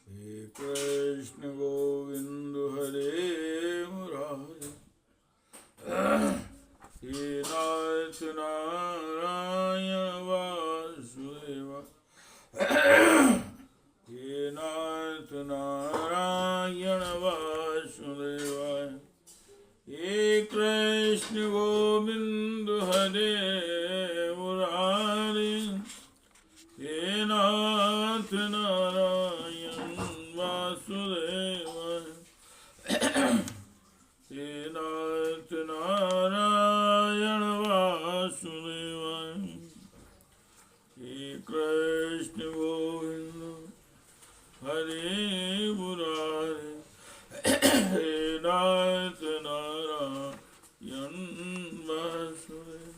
हे कृष्ण गोविंद हरे मुरारे, हे नाथ नारायण वासुदेव, हे नाथ नारायण वासुदेवाय। हे कृष्ण गोविंद हरे मुरारे, हे नाथ नारायण वासुदेवाय, हे नाथ नारायण वासुदेवाय। हे कृष्ण गोविंद हरे मुरारे, हे नाथ नारायण वासुदेवाय।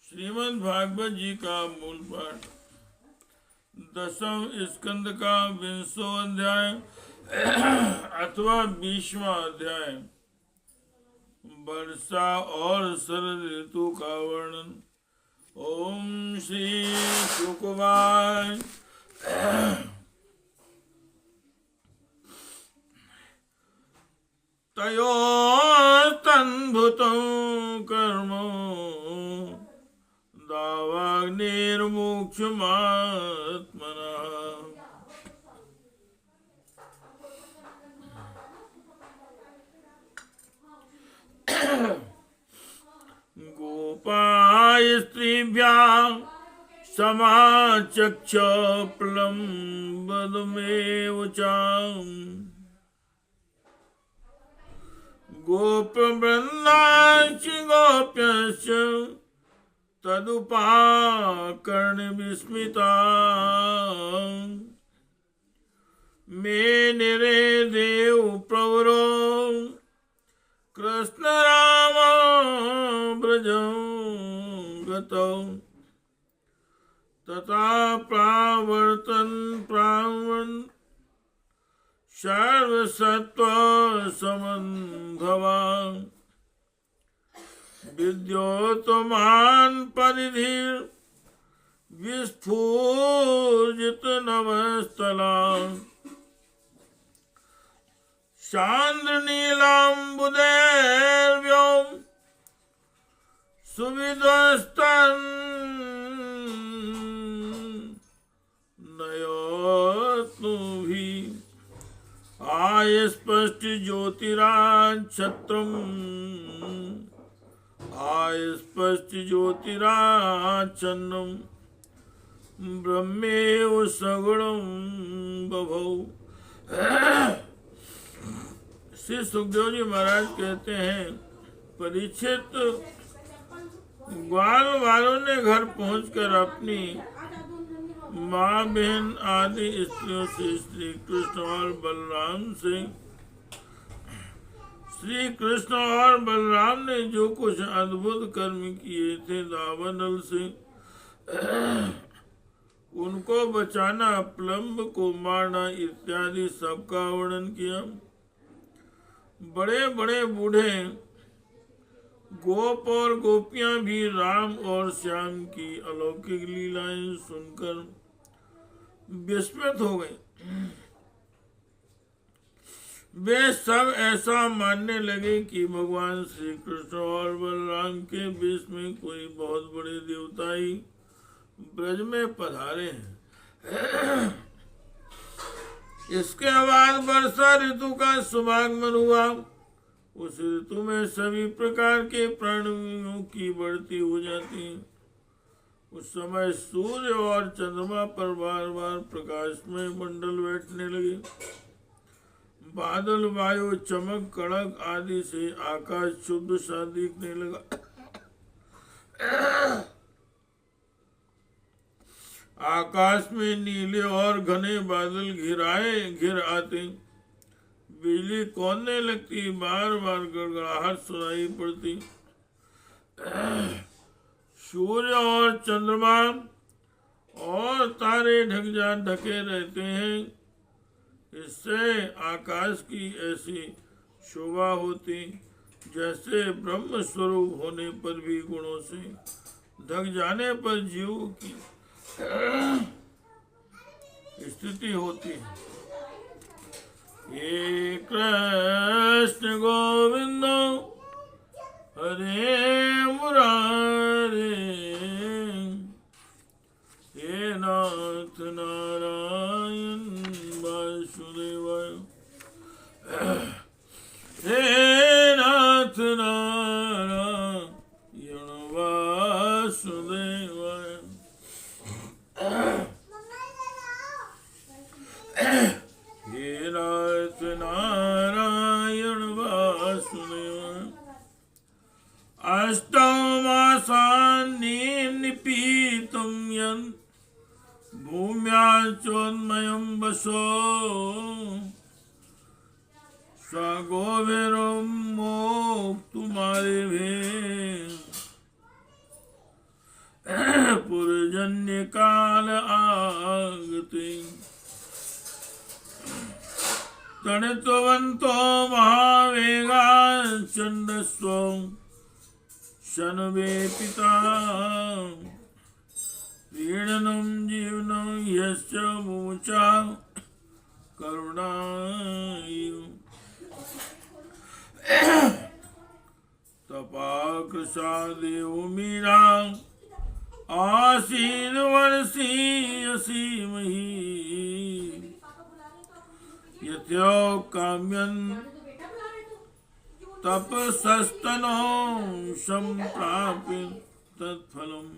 श्रीमद् भागवत जी का मूल पाठ 10वें स्कंद का 20वां अध्याय अथवा 20वां अध्याय, वर्षा और शरद ऋतु का वर्णन। ओम श्री शुकवाय तयोस्तन्भुतं कर्म दावाग्निर्मोक्षमात्मनः। गोपाय स्त्रीभ्यां समाचक्ष प्लम्बदमेव चाम्। गोपवृन्दाश्च गोप्यश्च तदुपाकर्ण्यविस्मिता। मेनिरे देव प्रवरो कृष्ण राम ब्रजं गतौ। तथा प्रावर्तन् सर्वसत्त्वसमन्भवान्। विद्योतमान् परिधिर् विस्फुजित नभस्थलान्। चान्द्रनीलाम्बुदैर्व्योम सुविध्वस्तन् नयोत्नुभिः। आयस्पष्ट ज्योतिराच्छत्रम्, आयस्पष्ट ज्योतिराच्छन्नं। ब्रह्मेव सगुणं बभौ। श्री सुखदेव जी महाराज कहते हैं, परीक्षित, ग्वाल वालों ने घर पहुंचकर अपनी माँ बहन आदि स्त्रियों से श्री कृष्ण और बलराम से, श्री कृष्ण और बलराम ने जो कुछ अद्भुत कर्म किए थे दावानल से, उनको बचाना, प्लम्ब को मारना इत्यादि सबका वर्णन किया। बड़े बड़े बूढ़े गोप और गोपियां भी राम और श्याम की अलौकिक लीलाएं सुनकर विस्मित हो गए। वे सब ऐसा मानने लगे कि भगवान श्री कृष्ण और बलराम के बीच में कोई बहुत बड़े देवता ही ब्रज में पधारे हैं। इसके बाद वर्षा ऋतु का शुभागमन हुआ। उस ऋतु में सभी प्रकार के प्राणियों की बढ़ती हो जाती है। उस समय सूर्य और चंद्रमा पर बार बार प्रकाशमय मंडल बैठने लगे। बादल, वायु, चमक, कड़क आदि से आकाश शुद्ध सा दिखने लगा। आकाश में नीले और घने बादल घिर आते। बिजली कौंधने लगती, बार बार गड़गड़ाहट सुनाई पड़ती। सूर्य और चंद्रमा और तारे ढके रहते हैं। इससे आकाश की ऐसी शोभा होती जैसे ब्रह्म स्वरूप होने पर भी गुणों से ढक जाने पर जीव की स्थिति होती है। हे कृष्ण गोविंद हरे मुरारे, हे नाथ नारायण वासुदेव, हे नाथ नारायण वासुदेव, हे नाथ नारायण वासुदेव। अष्टौ मासानि निपीतं यन् भूम्याचोन्मयं वसो, स्वगोभिरं मोक्तुमारेभिः पुरजन्य काल आगते। तणितवन्तो महावेगा चण्डस्व शनवे पिता, पीडनं जीवनं यस्य मुचा करुणायु। तपाकृशादेव मीरा आसीन वर्षी असीमहि, यथो काम्यन् तपसस्तनो सम्प्राप्य तत्फलम्।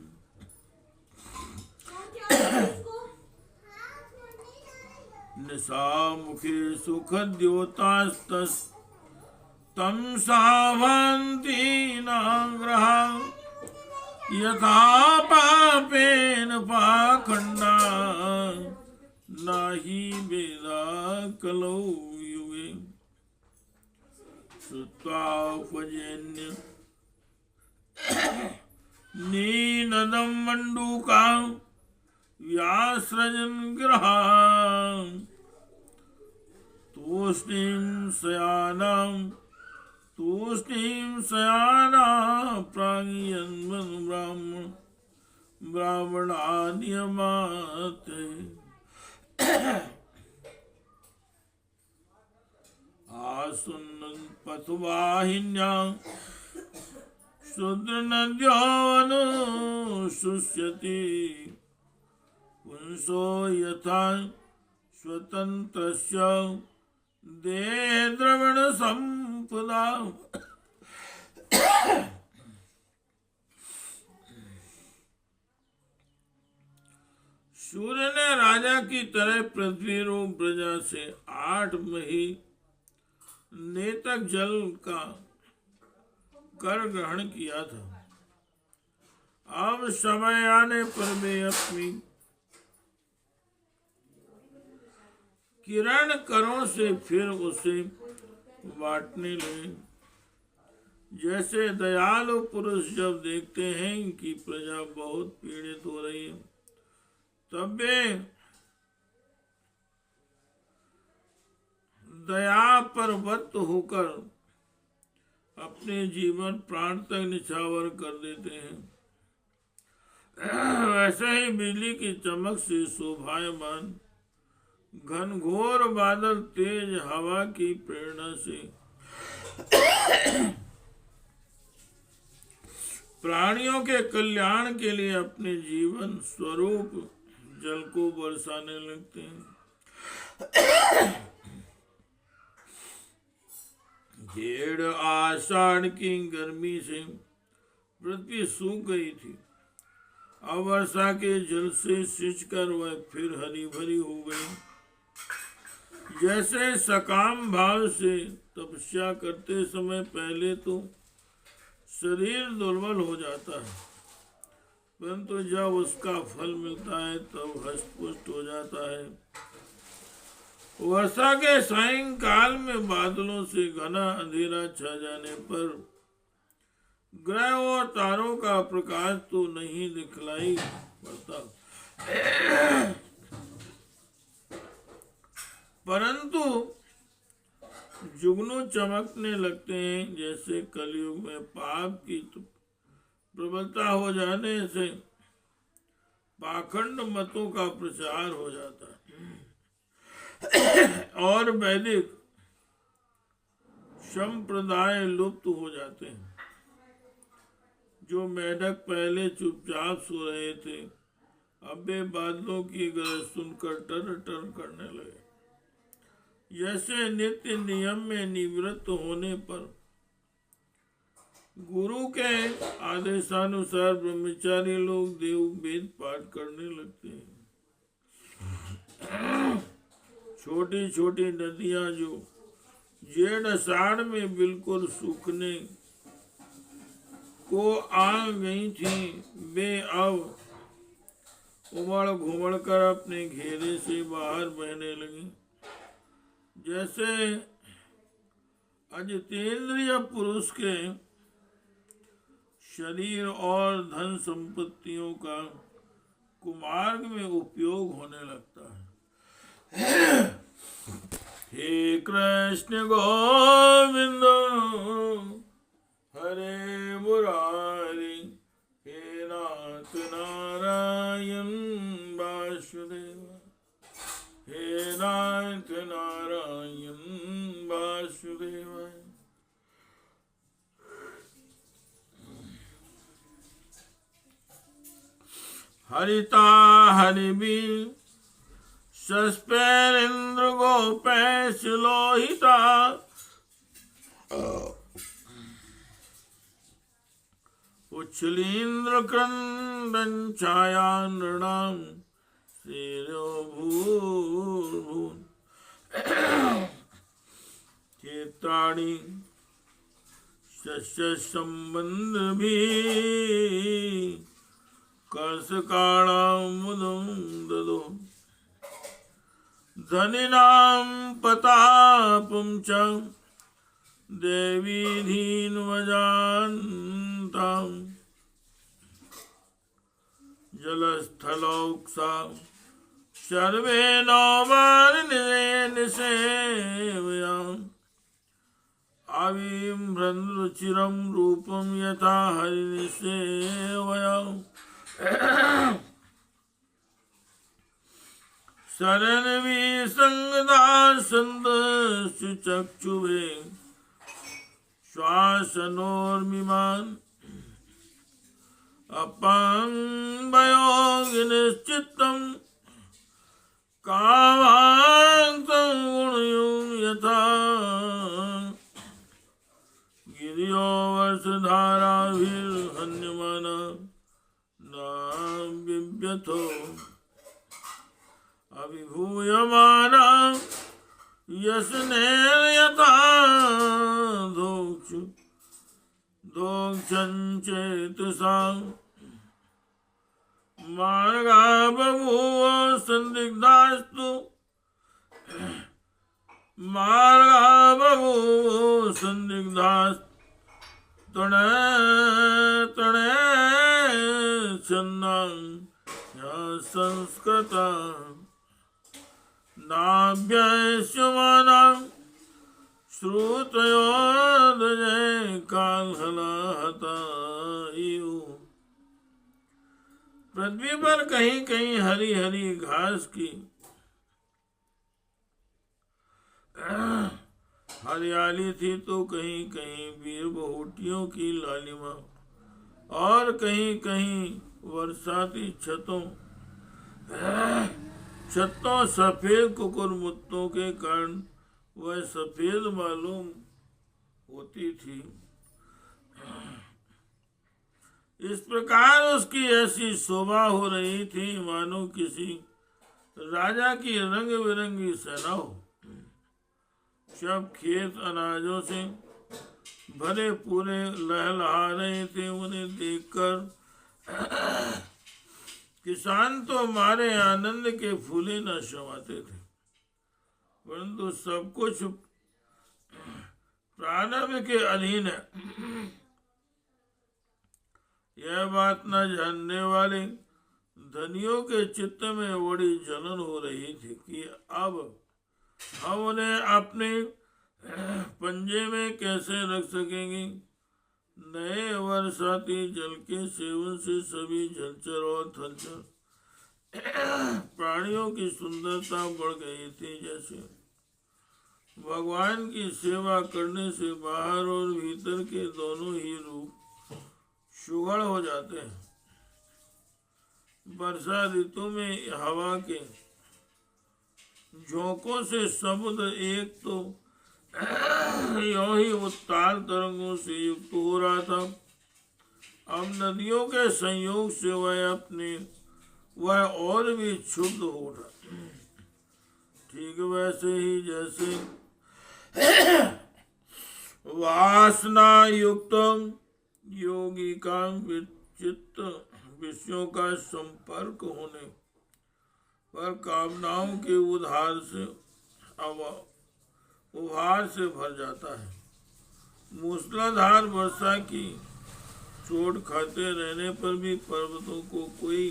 निशामुखे सुखद्योतास्तस्तं सावन्ति नाग्रहा, यथा पापेन पाखण्डा नहि वेदा कलौ युगे। श्रुत्वापजन्य नीनदं मण्डूका व्यासृजन् ग्रहान्, तूष्णीं शयाना प्राज्ञयन् ब्राह्मणानियमाते। आसुन्नं पथुवाहिन्यां शूद्रनद्योऽनुशुष्यति, पुंसो यथा स्वतन्त्रस्य देहद्रवण संपदा। सूर्य ने राजा की तरह पृथ्वी रूप प्रजा से 8 महीने तक जल का कर ग्रहण किया था। अब समय आने पर वे अपनी किरण करों से फिर उसे बांटने लगे। जैसे दयालु पुरुष जब देखते हैं कि प्रजा बहुत पीड़ित हो रही है, तब वे दया परवत होकर अपने जीवन प्राण तक निछावर कर देते हैं। वैसे ही बिजली की चमक से शोभायमान घनघोर बादल तेज हवा की प्रेरणा से प्राणियों के कल्याण के लिए अपने जीवन स्वरूप जल को बरसाने लगते हैं। जेठ आषाढ़ की गर्मी से पृथ्वी सूख गई थी। अब वर्षा के जल से सिंचकर वह फिर हरी भरी हो गई। जैसे सकाम भाव से तपस्या करते समय पहले तो शरीर दुर्बल हो जाता है, परंतु जब उसका फल मिलता है तब हष्ट-पुष्ट हो जाता है। वर्षा के सायंकाल में बादलों से घना अंधेरा छा जाने पर ग्रह और तारों का प्रकाश तो नहीं दिखलाई पड़ता, परंतु जुगनू चमकने लगते हैं। जैसे कलयुग में पाप की प्रबलता हो जाने से पाखंड मतों का प्रचार हो जाता है और वैदिक संप्रदाय लुप्त हो जाते हैं। जो मेढक पहले चुपचाप सो रहे थे, अब वे बादलों की गरज सुनकर टर टर करने लगे। जैसे नित्य नियम में निवृत्त होने पर गुरु के आदेशानुसार ब्रह्मचारी लोग देव वेद पाठ करने लगते हैं। छोटी छोटी नदियां जो जेठ आषाढ़ में बिल्कुल सूखने को आ गई थी, वे अब उमड़ घुमड़ कर अपने घेरे से बाहर बहने लगी। जैसे अजितेंद्रिय पुरुष के शरीर और धन संपत्तियों का कुमार्ग में उपयोग होने लगता है। हे कृष्ण गोविंद हरे मुरारी, हे नाथ नारायण वासुदेव, हे नाथ नारायण वासुदेव। हरिता हरिबी सस्पेरेंद्र गोपेश लोहिता, उच्छलीन्द्र क्रंदन छाया नृणाम श्रेयो भूर्भुवन। क्षेत्राणि शस्य संबंध भी कर्षकाणामुदं ददो, धनिनां पतापं च देवी धीन्वजान्तां, जलस्थलौक्सा सर्वे नौवारिनिसेवयाम्, आविम्भ्रन्द्रचिरं रूपं यथा हरिनिसेवयाम्। शरणवी संगदासंद चक्षुभे श्वासनोर्मिमान्, अपाङ्गयोगिनिश्चित्तं कामान्तं गुणयुं यथा, गिरियो वर्षधाराभिर्हन्यमाना बिभ्यथो, अभिभूयमाना यशनेर्यथा दोक्षञ्चेतसां, मार्गा बभूव संदिग्धास्तु, मार्गा बभूव संदिग्धास्तुणे तणे छन्दां संस्कृता, नाभ्यस्यमानां श्रुतयोर्दये कालहलाहता इव। पृथ्वी पर कहीं कहीं हरी हरी घास की हरियाली थी, तो कहीं कहीं वीर बहुटियों की लालिमा, और कहीं कहीं बरसाती छतों सफेद कुकुरमुत्तों के कारण वह सफेद मालूम होती थी। इस प्रकार उसकी ऐसी शोभा हो रही थी मानो किसी राजा की रंग बिरंगी सेना हो। सब खेत अनाजों से भरे पूरे लहलहा रहे थे। उन्हें देखकर किसान तो मारे आनंद के फूले न समाते थे, परंतु सब कुछ प्रारंभ के अधीन है। यह बात न जानने वाले धनियों के चित्त में बड़ी जलन हो रही थी कि अब हम उन्हें अपने पंजे में कैसे रख सकेंगे। नए बरसाती जल के सेवन से सभी जलचर और थलचर प्राणियों की सुंदरता बढ़ गई थी। जैसे भगवान की सेवा करने से बाहर और भीतर के दोनों ही रूप सुघड़ हो जाते हैं। वर्षा ऋतु में हवा के झोंकों से समुद्र एक तो यों ही उत्ताल तरंगों से युक्त हो रहा था, अब नदियों के संयोग से वह और भी क्षुब्ध हो उठा। ठीक वैसे ही जैसे वासना युक्त योगी का चित्त विषयों का संपर्क होने पर कामनाओं के उभार से भर जाता है। मूसलाधार वर्षा की चोट खाते रहने पर भी पर्वतों को कोई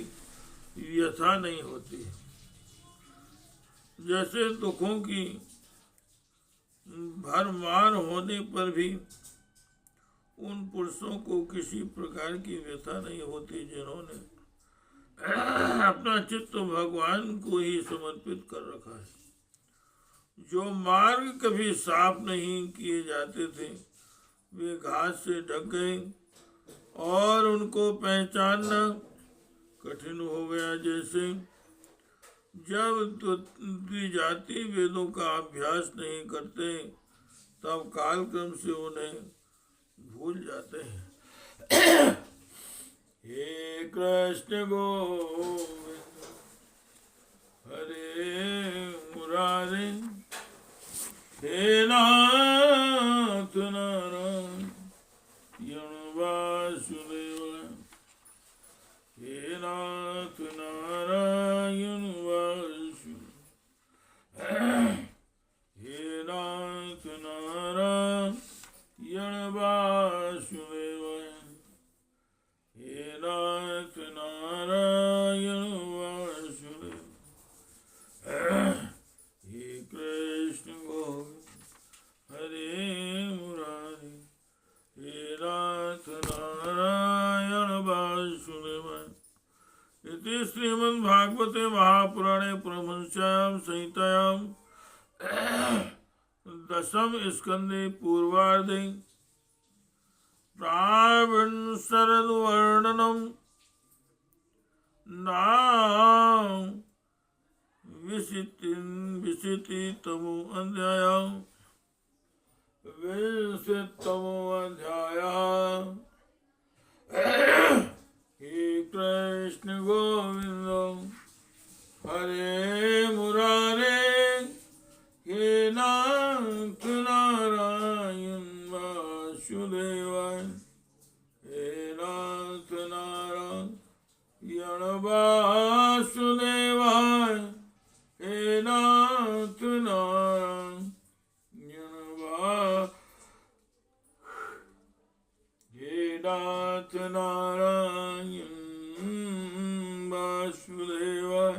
व्यथा नहीं होती। जैसे दुखों की भरमार होने पर भी उन पुरुषों को किसी प्रकार की व्यथा नहीं होती जिन्होंने अपना चित्त भगवान को ही समर्पित कर रखा है। जो मार्ग कभी साफ नहीं किए जाते थे वे घास से ढक गए और उनको पहचानना कठिन हो गया। जैसे जब द्विजाति वेदों का अभ्यास नहीं करते तब कालक्रम से उन्हें भूल जाते हैं। हे कृष्ण गोविंद हरे मुरारे, हे नाथ नारायण वासुदेव, हे नाथ नारायण वासुदेव, हे नाथ नारायण वासुदेव, हे नाथ नारायण वासुदेव। हे कृष्ण गोविंद हरे मुरारी, हे नाथ नारायण वासुदेव। इति श्रीमद्भागवते महापुराणे परमहंस्यां संहितायां दशम स्कंदे पूर्वार्धे रावण शरद वर्णनम नाम विंशतितमो अध्याय, विंशतितमो अध्याय। हे कृष्ण गोविंद हरे मुरारे, हे नाथ नारायण वासुदेवाय, हे नाथ नारायण वासुदेवाय, हे नाथ नारायण वासुदेवाय।